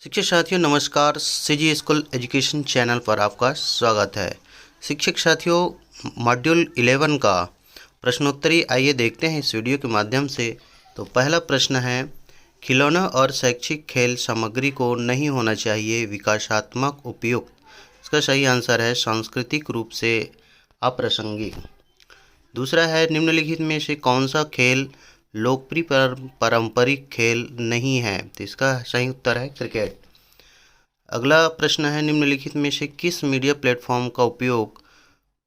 शिक्षक साथियों नमस्कार। सीजी स्कूल एजुकेशन चैनल पर आपका स्वागत है। शिक्षक साथियों मॉड्यूल 11 का प्रश्नोत्तरी आइए देखते हैं इस वीडियो के माध्यम से। तो पहला प्रश्न है, खिलौना और शैक्षिक खेल सामग्री को नहीं होना चाहिए विकासात्मक उपयुक्त। इसका सही आंसर है सांस्कृतिक रूप से अप्रासंगिक। दूसरा है, निम्नलिखित में से कौन सा खेल लोकप्रिय पारंपरिक खेल नहीं है। तो इसका सही उत्तर है क्रिकेट। अगला प्रश्न है, निम्नलिखित में से किस मीडिया प्लेटफॉर्म का उपयोग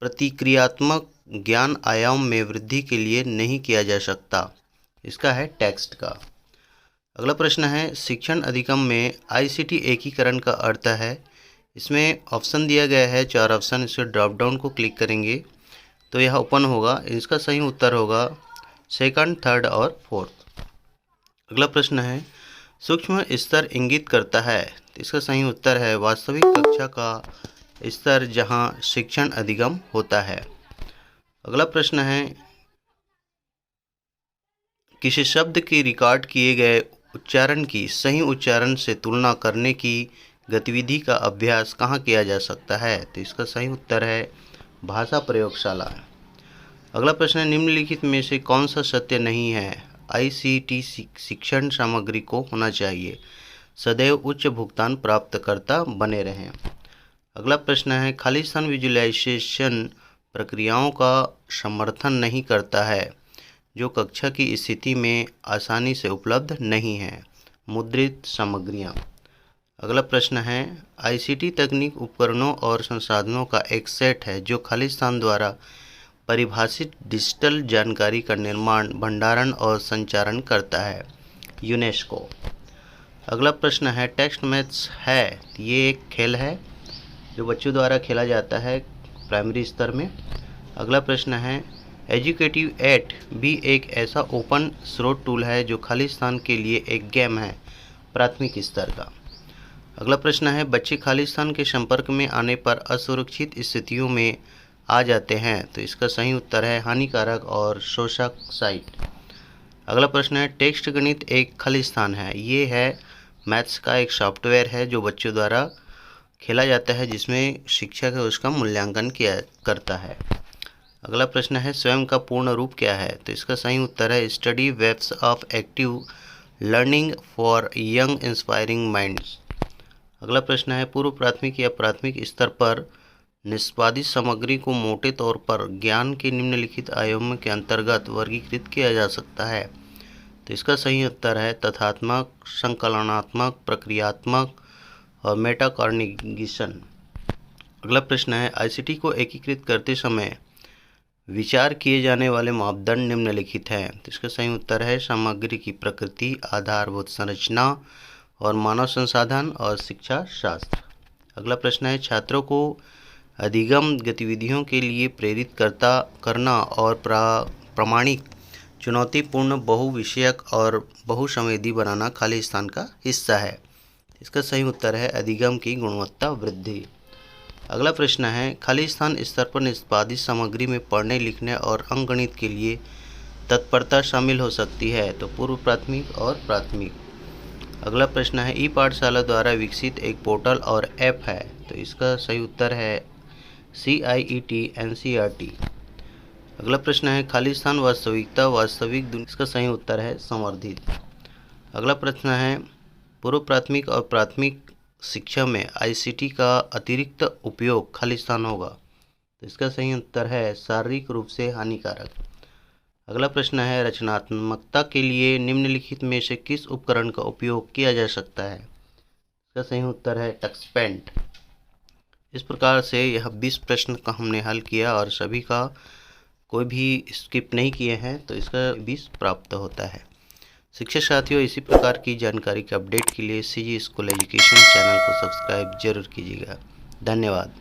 प्रतिक्रियात्मक ज्ञान आयाम में वृद्धि के लिए नहीं किया जा सकता। इसका है टेक्स्ट का। अगला प्रश्न है, शिक्षण अधिगम में आईसीटी एकीकरण का अर्थ है। इसमें ऑप्शन दिया गया है 4 ऑप्शन। इसके ड्रॉप डाउन को क्लिक करेंगे तो यह ओपन होगा। इसका सही उत्तर होगा सेकंड, थर्ड और फोर्थ। अगला प्रश्न है, सूक्ष्म स्तर इंगित करता है। तो इसका सही उत्तर है वास्तविक कक्षा का स्तर जहां शिक्षण अधिगम होता है। अगला प्रश्न है, किसी शब्द के रिकॉर्ड किए गए उच्चारण की सही उच्चारण से तुलना करने की गतिविधि का अभ्यास कहाँ किया जा सकता है। तो इसका सही उत्तर है भाषा प्रयोगशाला। अगला प्रश्न है, निम्नलिखित में से कौन सा सत्य नहीं है। आईसीटी शिक्षण सामग्री को होना चाहिए सदैव उच्च भुगतान प्राप्तकर्ता बने रहें। अगला प्रश्न है, खाली स्थान विजुअलाइजेशन प्रक्रियाओं का समर्थन नहीं करता है जो कक्षा की स्थिति में आसानी से उपलब्ध नहीं है। मुद्रित सामग्रियाँ। अगला प्रश्न है, आईसीटी तकनीक उपकरणों और संसाधनों का एक सेट है जो खाली स्थान द्वारा परिभाषित डिजिटल जानकारी का निर्माण, भंडारण और संचारण करता है। यूनेस्को। अगला प्रश्न है, टेक्स्ट मैथ्स है। ये एक खेल है जो बच्चों द्वारा खेला जाता है प्राइमरी स्तर में। अगला प्रश्न है, एजुकेटिव एट भी एक ऐसा ओपन स्रोत टूल है जो खाली स्थान के लिए एक गेम है प्राथमिक स्तर का। अगला प्रश्न है, बच्चे खाली स्थान के संपर्क में आने पर असुरक्षित स्थितियों में आ जाते हैं। तो इसका सही उत्तर है हानिकारक और शोषक साइट। अगला प्रश्न है, टेक्स्ट गणित एक खाली स्थान है। ये है मैथ्स का एक सॉफ्टवेयर है जो बच्चों द्वारा खेला जाता है जिसमें शिक्षक उसका मूल्यांकन किया करता है। अगला प्रश्न है, स्वयं का पूर्ण रूप क्या है। तो इसका सही उत्तर है study webs of active learning for young inspiring minds. अगला प्रश्न है, पूर्व प्राथमिक या प्राथमिक स्तर पर निष्पादित सामग्री को मोटे तौर पर ज्ञान के निम्नलिखित आयामों के अंतर्गत वर्गीकृत किया जा सकता है। तो इसका सही उत्तर है तथ्यात्मक, संकलनात्मक, प्रक्रियात्मक और मेटाकॉग्निशन। अगला प्रश्न है, आईसीटी को एकीकृत करते समय विचार किए जाने वाले मापदंड निम्नलिखित हैं। तो इसका सही उत्तर है सामग्री की प्रकृति, आधारभूत संरचना और मानव संसाधन और शिक्षा शास्त्र। अगला प्रश्न है, छात्रों को अधिगम गतिविधियों के लिए प्रेरित करना और प्रामाणिक, चुनौतीपूर्ण, बहुविषयक और बहुसंवेदी बनाना खाली स्थान का हिस्सा है। इसका सही उत्तर है अधिगम की गुणवत्ता वृद्धि। अगला प्रश्न है, खाली स्थान स्तर पर निष्पादित सामग्री में पढ़ने, लिखने और अंकगणित के लिए तत्परता शामिल हो सकती है। तो पूर्व प्राथमिक और प्राथमिक। अगला प्रश्न है, ई पाठशाला द्वारा विकसित एक पोर्टल और ऐप है। तो इसका सही उत्तर है CIET NCERT। अगला प्रश्न है, खाली स्थान वास्तविकता वास्तविक दुनिया। इसका सही उत्तर है संवर्धित। अगला प्रश्न है, पूर्व प्राथमिक और प्राथमिक शिक्षा में आईसीटी का अतिरिक्त उपयोग खाली स्थान होगा। तो इसका सही उत्तर है शारीरिक रूप से हानिकारक। अगला प्रश्न है, रचनात्मकता के लिए निम्नलिखित में से किस उपकरण का उपयोग किया जा सकता है। इसका सही उत्तर है टक्सपेंट। इस प्रकार से यह 20 प्रश्न का हमने हल किया और सभी का कोई भी स्किप नहीं किए हैं तो इसका 20 प्राप्त होता है। शिक्षक साथियों, इसी प्रकार की जानकारी के अपडेट के लिए सीजी स्कूल एजुकेशन चैनल को सब्सक्राइब जरूर कीजिएगा। धन्यवाद।